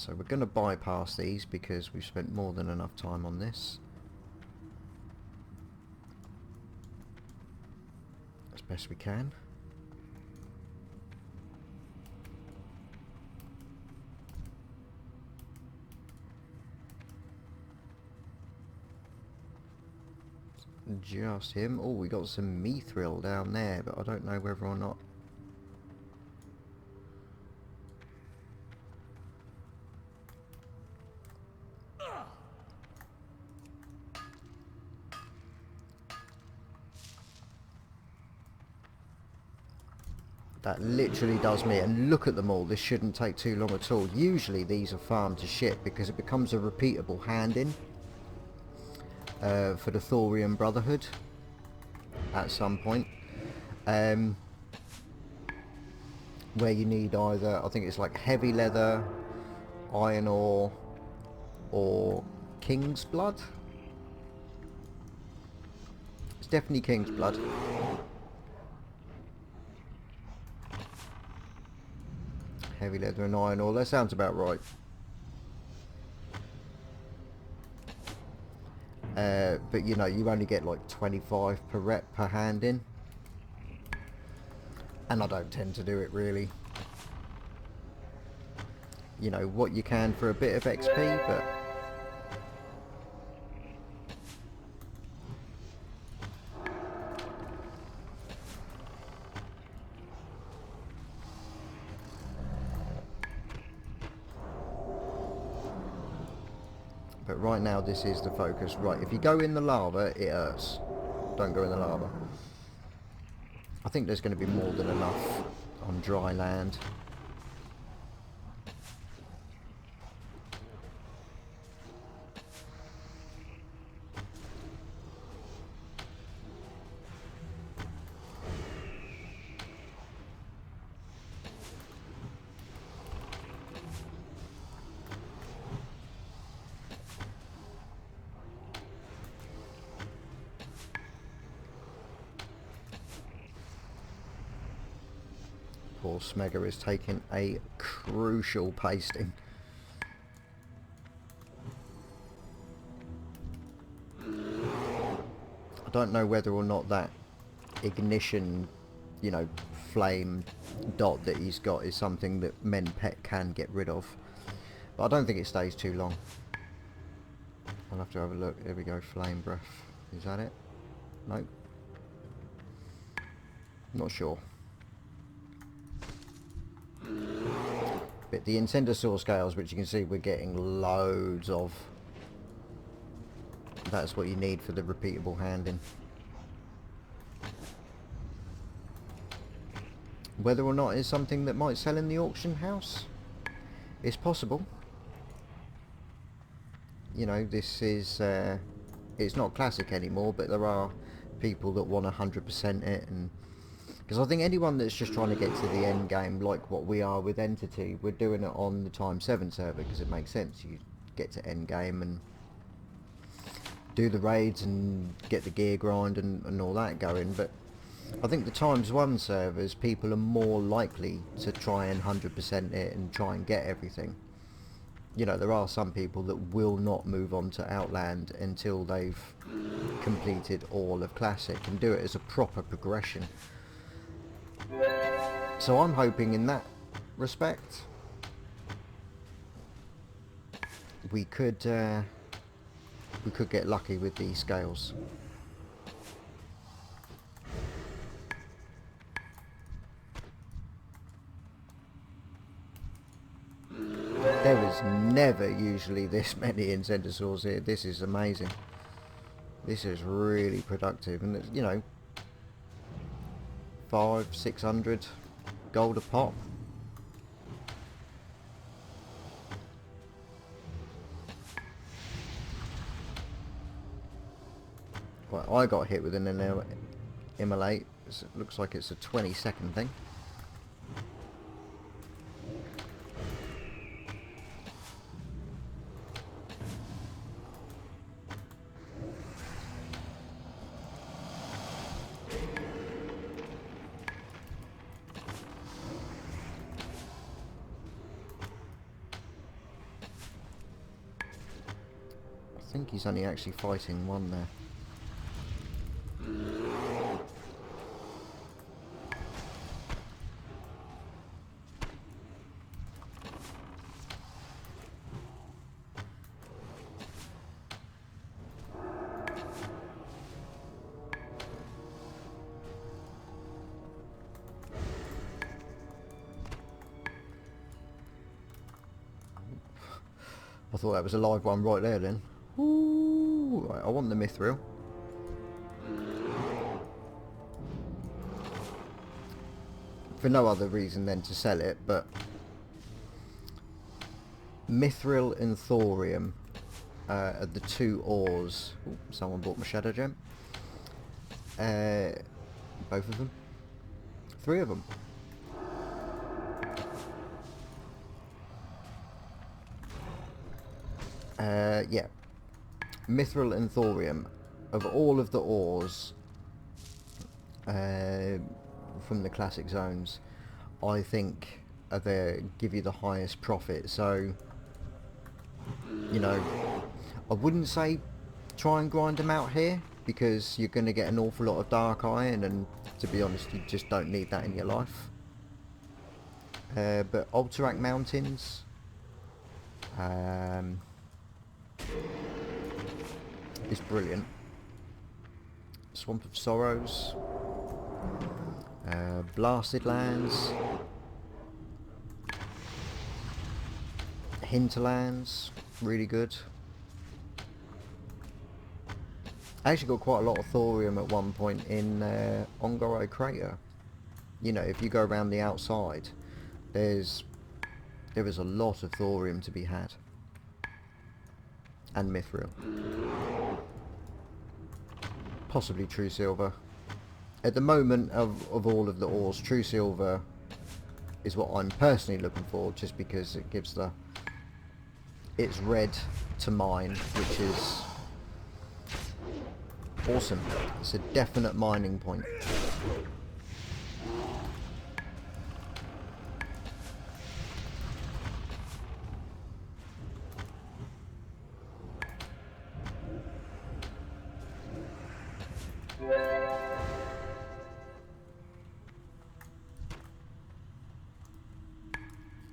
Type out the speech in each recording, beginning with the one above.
So we're going to bypass these because we've spent more than enough time on this. As best we can. Just him. Oh, we got some mithril down there, but I don't know whether or not. That literally does me, and look at them all. This shouldn't take too long at all. Usually these are farmed to shit because it becomes a repeatable hand-in for the Thorium Brotherhood at some point. Where you need either, I think it's like heavy leather, iron ore, or king's blood. It's definitely king's blood. Heavy leather and iron ore, that sounds about right. But you know, you only get like 25 per rep per hand in. And I don't tend to do it really. You know, what you can for a bit of XP, but... But right now this is the focus. Right, if you go in the lava, it hurts. Don't go in the lava. I think there's going to be more than enough on dry land. Poor Smegger is taking a crucial pasting. I don't know whether or not that ignition, you know, flame dot that he's got is something that Men Pet can get rid of. But I don't think it stays too long. I'll have to have a look. Here we go, flame breath. Is that it? Nope. Not sure. But the Incendisaur scales, which you can see we're getting loads of, that's what you need for the repeatable handing. Whether or not it's something that might sell in the auction house, it's possible. You know, this is it's not classic anymore, but there are people that want 100% it, and because I think anyone that's just trying to get to the end game, like what we are with Entity, we're doing it on the Time 7 server because it makes sense. You get to end game and do the raids and get the gear grind and all that going. But I think the Times 1 servers, people are more likely to try and 100% it and try and get everything. You know, there are some people that will not move on to Outland until they've completed all of Classic and do it as a proper progression. So I'm hoping in that respect we could get lucky with these scales. There is never usually this many Incendisaurs here. This is amazing. This is really productive, and it's, you know, 500-600 gold a pop. Well, I got hit with an immolate. It looks like it's a 20-second thing. think he's only actually fighting one there. I thought that was a live one right there then. Ooh, right, I want the mithril. For no other reason than to sell it, but mithril and thorium are the two ores. Ooh, someone bought my shadow gem. Both of them. 3 of them. Yeah. Mithril and thorium, of all of the ores from the classic zones, I think they give you the highest profit. So, you know, I wouldn't say try and grind them out here, because you're going to get an awful lot of dark iron, and to be honest, you just don't need that in your life. But Alterac Mountains, is brilliant. Swamp of Sorrows, Blasted Lands, Hinterlands, really good. I actually got quite a lot of thorium at one point in Ongoro Crater. You know, if you go around the outside, there is a lot of thorium to be had. And mithril. Possibly true silver. At the moment, of all of the ores, true silver is what I'm personally looking for, just because it gives it's red to mine, which is awesome. It's a definite mining point.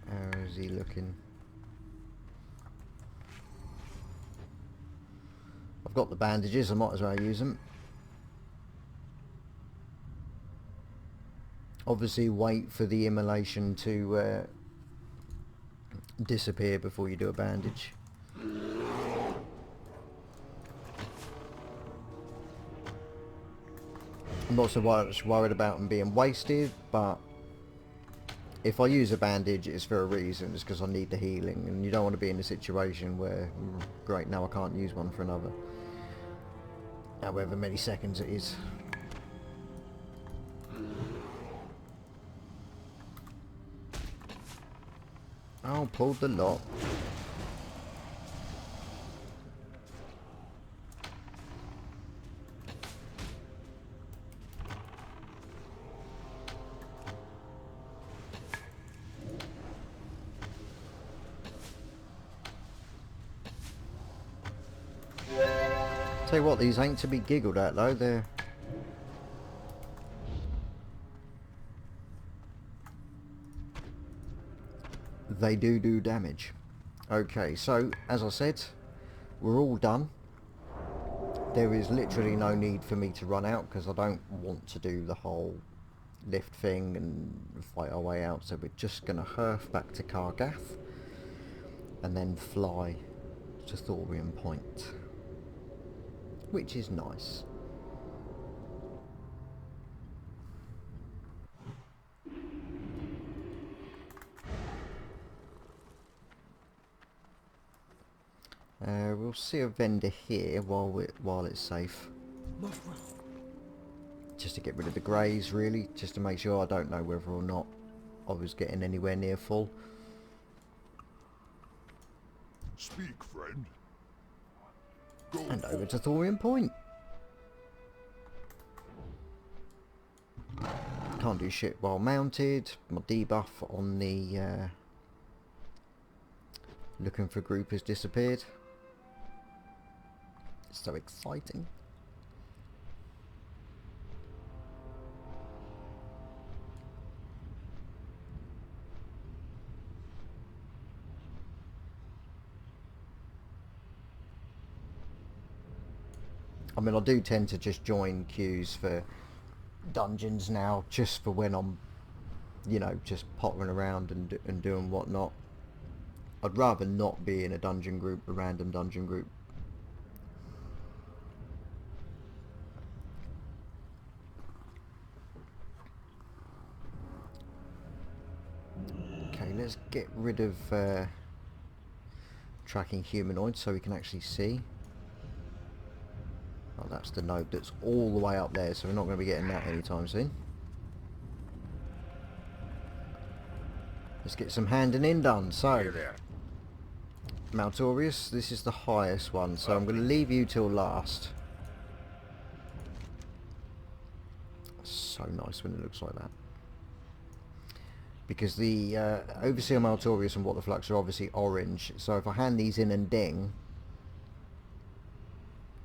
How is he looking? I've got the bandages, I might as well use them. Obviously wait for the immolation to disappear before you do a bandage. I'm not so much worried about them being wasted, but if I use a bandage, it's for a reason. It's because I need the healing, and you don't want to be in a situation where, great, now I can't use one for another, however many seconds it is. Oh, pulled the lot. Tell you what, these ain't to be giggled at though, they do damage. Okay, so as I said, we're all done. There is literally no need for me to run out, because I don't want to do the whole lift thing and fight our way out, so we're just going to hurf back to Kargath and then fly to Thorium Point, which is nice. We'll see a vendor here while it's safe. Just to get rid of the greys, really, just to make sure. I don't know whether or not I was getting anywhere near full. Speak, friend. And over to Thorium Point. Can't do shit while mounted. My debuff on the looking for group has disappeared. So exciting. I mean, I do tend to just join queues for dungeons now, just for when I'm, you know, just pottering around and doing whatnot. I'd rather not be in a dungeon group, a random dungeon group. Okay, let's get rid of tracking humanoids so we can actually see. Oh, that's the node that's all the way up there, so we're not going to be getting that anytime soon. Let's get some handing in done. So, Maltorius, this is the highest one, so I'm going to leave you till last. So nice when it looks like that. Because the Overseer Maltorius and What the Flux are obviously orange, so if I hand these in and ding,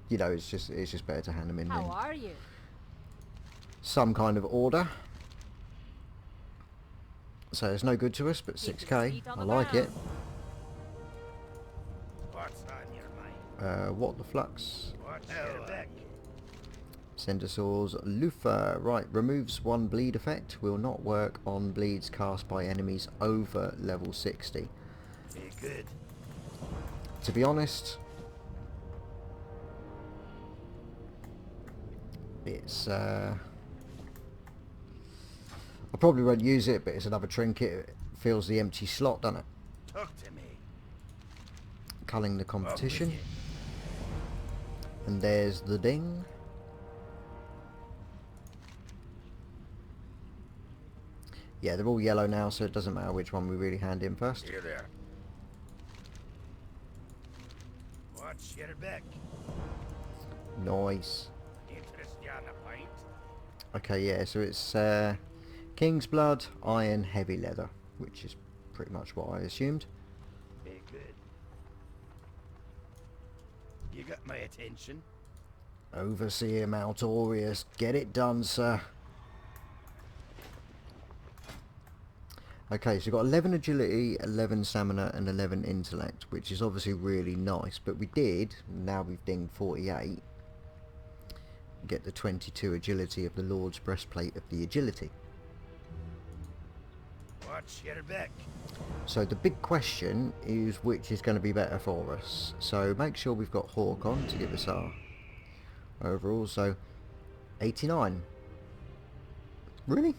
you know, it's just better to hand them in. How are you? Some kind of order. So it's no good to us, but 6k. I like it. What's on your mind? What the Flux. What's your deck? Sendersaws Lufa. Right, removes 1 bleed effect. Will not work on bleeds cast by enemies over level 60. Be good. To be honest, it's I probably won't use it, but it's another trinket. It fills the empty slot, doesn't it? Talk to me. Culling the competition. And there's the ding. Yeah, they're all yellow now, so it doesn't matter which one we really hand in first. Here there. What's your deck? Nice. Interest you on a pint? Okay, yeah, so it's King's Blood, Iron, Heavy Leather, which is pretty much what I assumed. Be good. You got my attention. Overseer Maltorius, get it done, sir. Okay, so we've got 11 agility, 11 stamina and 11 intellect, which is obviously really nice, but we did, now we've dinged 48, get the 22 agility of the Lord's Breastplate of the Agility. What's your deck? So the big question is which is going to be better for us. So make sure we've got Hawk on to give us our overall. So 89. Really?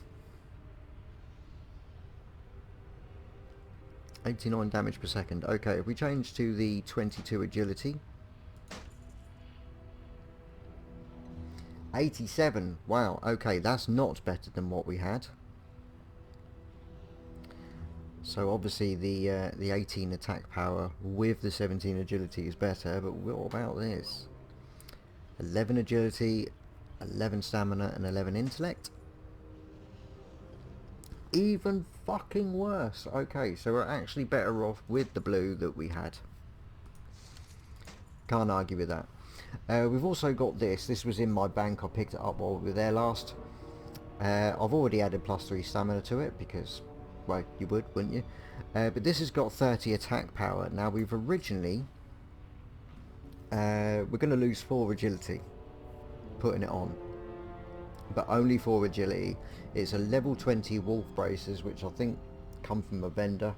89 damage per second. Okay, if we change to the 22 agility. 87. Wow, okay, that's not better than what we had. So obviously the 18 attack power with the 17 agility is better, but what about this? 11 agility, 11 stamina and 11 intellect. Even fucking worse. Okay, so we're actually better off with the blue that we had. Can't argue with that. We've also got this. This was in my bank. I picked it up while we were there last. I've already added +3 stamina to it because, well, you would, wouldn't you? But this has got 30 attack power. Now we've originally we're going to lose 4 agility putting it on, but only 4 agility. It's a level 20 wolf braces, which I think come from a vendor.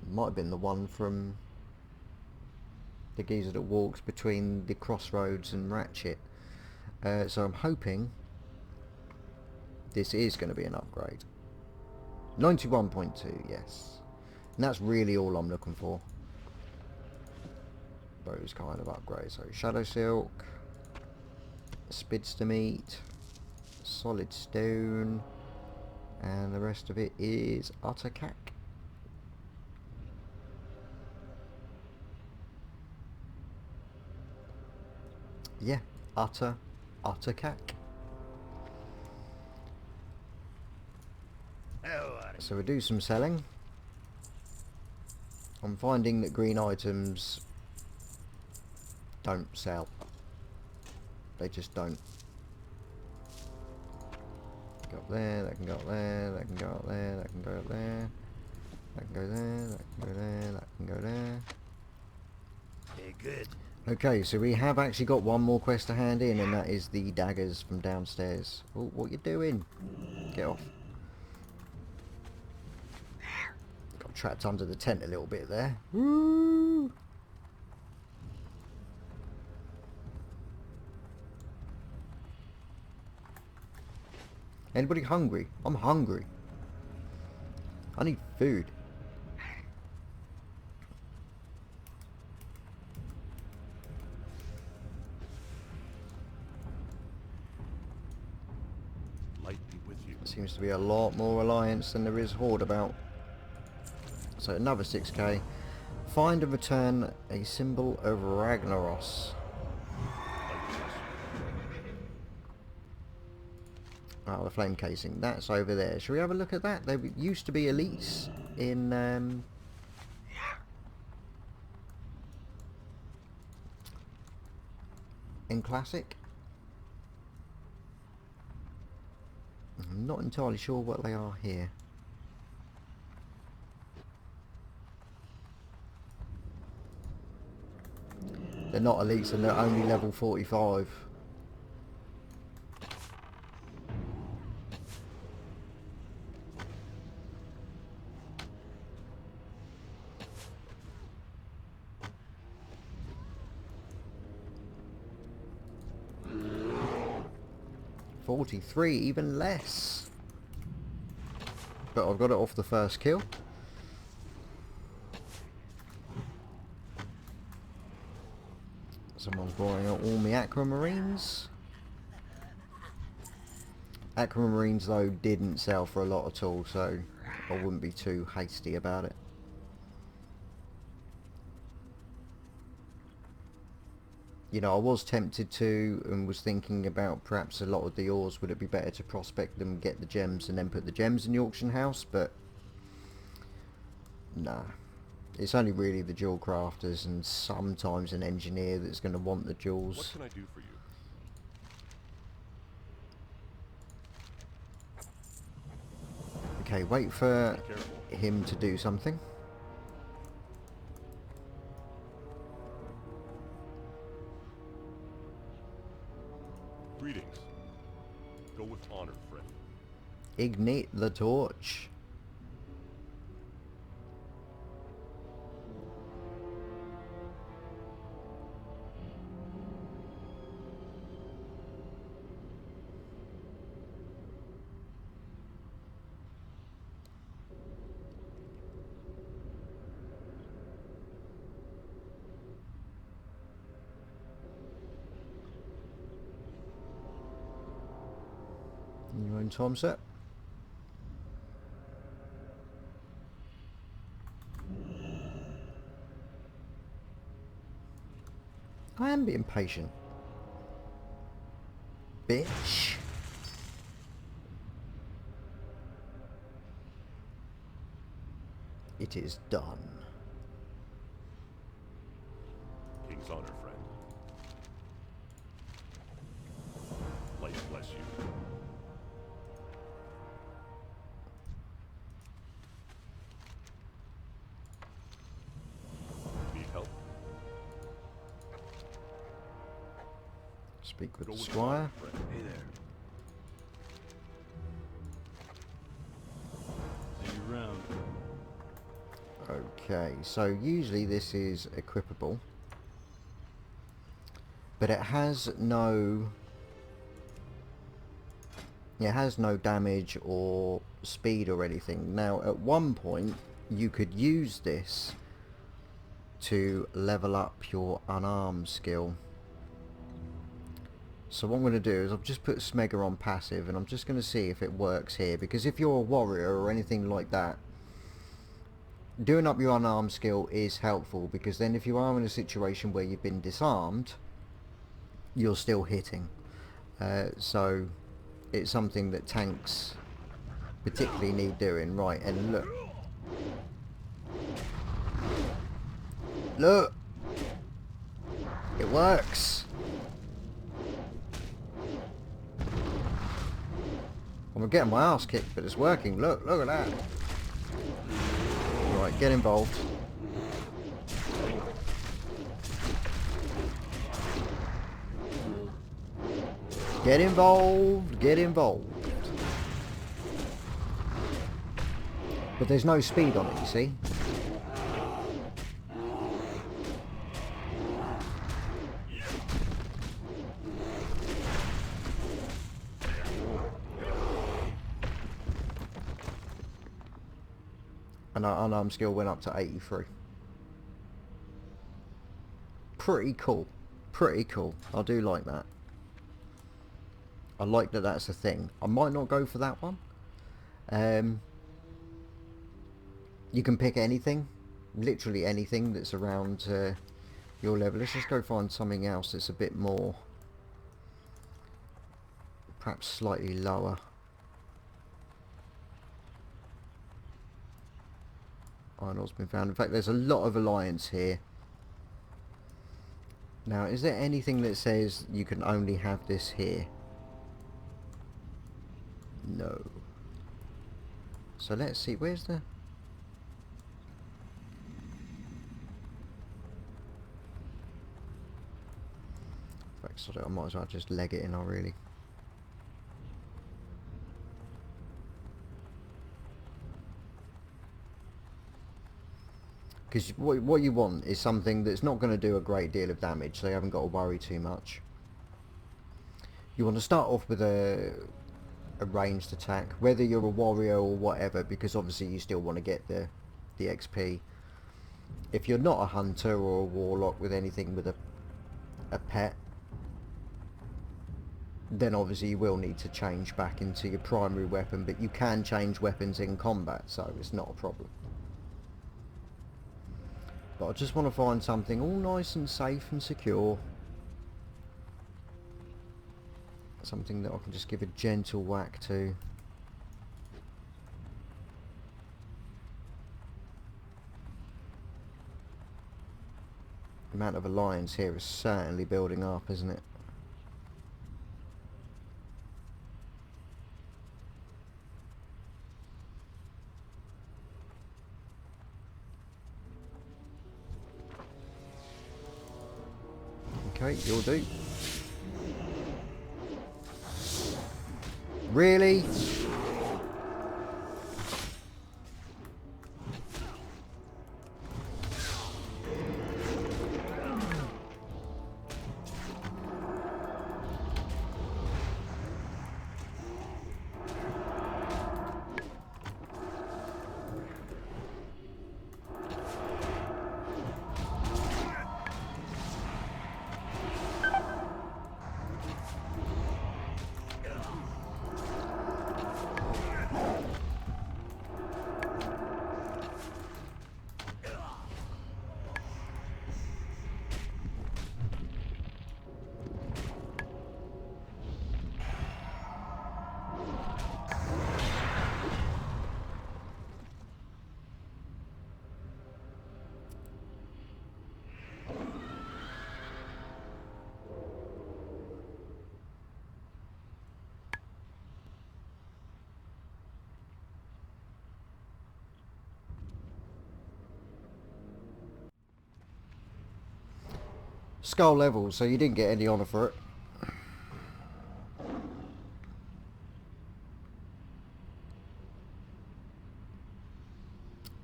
It might have been the one from the geezer that walks between the crossroads and Ratchet. So I'm hoping this is going to be an upgrade. 91.2, yes. And that's really all I'm looking for. Those kind of upgrades. So Shadow Silk, Spidster Meat, Solid Stone, and the rest of it is Utter Cack. Yeah, Utter Cack. So we do some selling. I'm finding that green items don't sell. They just don't. Go up there, that can go up there, that can go up there, that can go up there. That can go there, that can go there, that can go there. Very good. Okay, so we have actually got one more quest to hand in, and that is the daggers from downstairs. Oh, what you doing? Get off. Got trapped under the tent a little bit there. Woo! Anybody hungry? I'm hungry. I need food. Light be with you. Seems to be a lot more alliance than there is horde about. So another 6k. Find and return a symbol of Ragnaros. Oh, the flame casing. That's over there. Shall we have a look at that? They used to be elites in Classic. I'm not entirely sure what they are here. They're not elites and they're only level 45. .43, even less. But I've got it off the first kill. Someone's boring out all my aquamarines. Aquamarines though didn't sell for a lot at all, so I wouldn't be too hasty about it. You know, I was tempted to and was thinking about perhaps a lot of the ores, would it be better to prospect them, get the gems and then put the gems in the auction house, but nah. It's only really the jewel crafters and sometimes an engineer that's going to want the jewels. What can I do for you? Okay, wait for him to do something. Greetings. Go with honor, friend. Ignite the torch. Your own time set. I am being patient. Bitch. It is done. King's honor, friend. Light bless you. Need help? Speak with Go the with squire. honor, friend. Hey there. See you around. Okay, so usually this is equipable, but it has no damage or speed or anything. Now at one point you could use this to level up your unarmed skill. So what I'm going to do is I've just put Smegger on passive, and I'm just going to see if it works here, because if you're a warrior or anything like that, doing up your unarmed skill is helpful, because then if you are in a situation where you've been disarmed, you're still hitting. So it's something that tanks particularly need doing. Right, and look. Look! It works. I'm getting my ass kicked, but it's working. Look at that. Right, get involved. Get involved. Get involved. But there's no speed on it, you see. And our unarmed skill went up to 83. Pretty cool. Pretty cool. I do like that. I like that that's a thing. I might not go for that one. You can pick anything. Literally anything that's around your level. Let's just go find something else that's a bit more... perhaps slightly lower. Iron ore's been found. In fact, there's a lot of alliance here. Now, is there anything that says you can only have this here? No. So let's see. Where's the... In fact, I might as well just leg it in, I really... Because what you want is something that's not going to do a great deal of damage, so you haven't got to worry too much. You want to start off with a ranged attack, whether you're a warrior or whatever, because obviously you still want to get the XP. If you're not a hunter or a warlock with anything with a pet, then obviously you will need to change back into your primary weapon, but you can change weapons in combat, so it's not a problem. But I just want to find something all nice and safe and secure. Something that I can just give a gentle whack to. The amount of alliance here is certainly building up, isn't it? Okay, you'll do. Really? Skull level, so you didn't get any honour for it.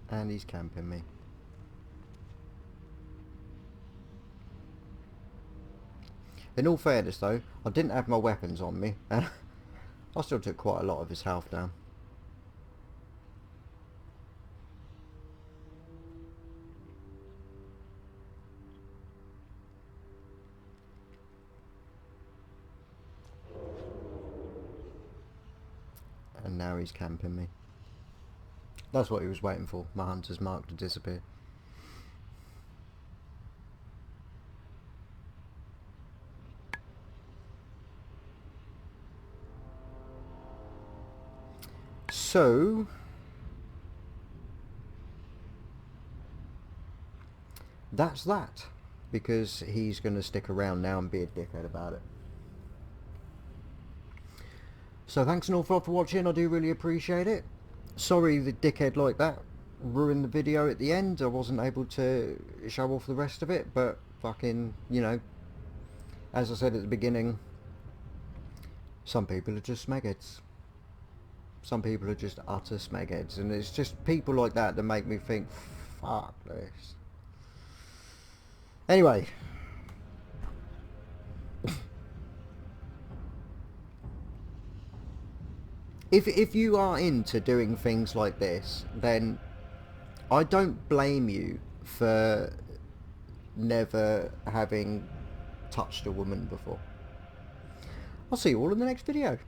And he's camping me. In all fairness though, I didn't have my weapons on me, and I still took quite a lot of his health down. And now he's camping me. That's what he was waiting for, my hunter's mark to disappear. So that's that. because he's going to stick around now and be a dickhead about it. So thanks an awful lot for watching, I do really appreciate it. Sorry the dickhead like that ruined the video at the end. I wasn't able to show off the rest of it, but fucking, you know, as I said at the beginning, some people are just smegheads. Some people are just utter smegheads, and it's just people like that that make me think, fuck this. Anyway. If you are into doing things like this, then I don't blame you for never having touched a woman before. I'll see you all in the next video.